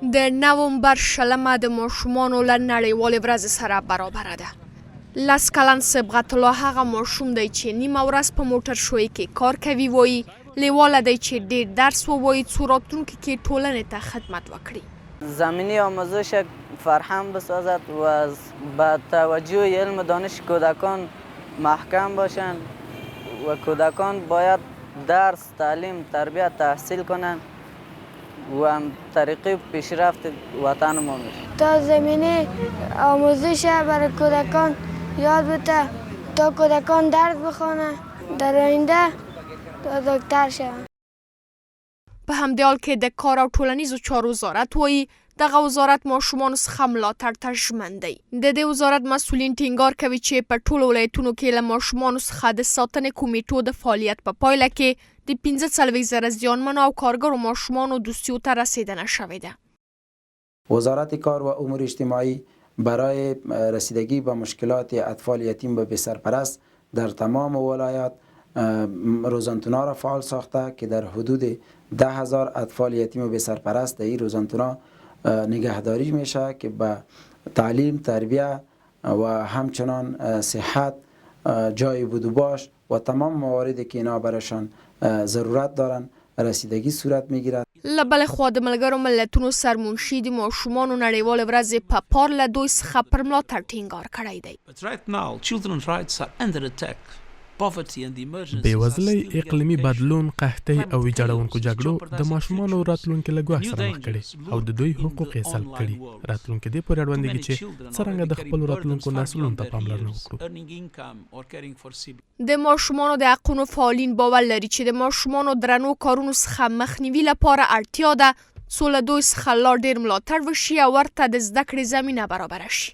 د نومبر شلمه د ماشومانو له نړۍوالې ورځې سره برابره ده. 10 کلن صبغت الله هغه ماشوم دی چې نیمه ورځ په موټر شوی کې کار کوي. وايي لیواله دی چې ډېر درس ووایي څو راتلونکي کې ټولنې ته خدمت وکړي. زمینی آموزش فرهنگ بسازد و با توجه علم و دانش کودکان محکم باشند و کودکان باید درس، تعلیم، تربیت، تحصیل کنند و هم طریقی پیشرفت وطن ما میشه. تا زمینه آموزش برای کودکان یاد بده تا کودکان درس بخوانند در آینده دکتر شوند. په همدې حال کې د کار او ټولنیزو چارو وزارت وايي دغه وزارت ماشومانو څخه ملاتړ ته ژمن دی. د دې وزارت مسؤلین ټینګار کوي چې په ټولو ولایتونو کې له ماشومانو څخه د ساتنې کمیټو د فعالیت په پایله کې د 45,000 زیانمنو او کارګرو ماشومانو دوستیو ته رسیدنه شوې ده. وزارت کار و امور اجتماعی برای رسیدگی به مشکلات اطفال یتیم و بسرپرست در تمام ولایات روزانتونا را فعال ساخته که در حدود 10,000 اطفال یتیم و بسرپرست در این روزانتونا نگهداری میشه که به تعلیم، تربیه و همچنان صحت، جای بود و باش و تمام مواردی که اینا برایشان ضرورت دارن رسیدگی صورت میگیرد. له بلې خوا د ملګرو ملتونو سرمنشي د ماشومانو نړۍوالې ورځې په پار له دوی څخه پر ملاتړ ټینګار کړی دی. بېوزلۍ، اقلیمي بدلون، قحطۍ او ویجاړونکو جګړو د ماشومانو راتلونکي له ګواښ سره مخ کړي او د دوی حقوق یې سلب کړي. راتلونکي دې پورې اړوندېږي چې څرنګه د خپلو راتلونکو نسلونو ته پاملرنه وکړو. د ماشومانو د حقونو فعالین باور لري چې د ماشومانو درنو کارونو څخه مخنیوي لپاره اړتیا ده څو له دوی څخه لا ډېر ملاتړ وشي او ورته د زده کړې زمینه برابره شي.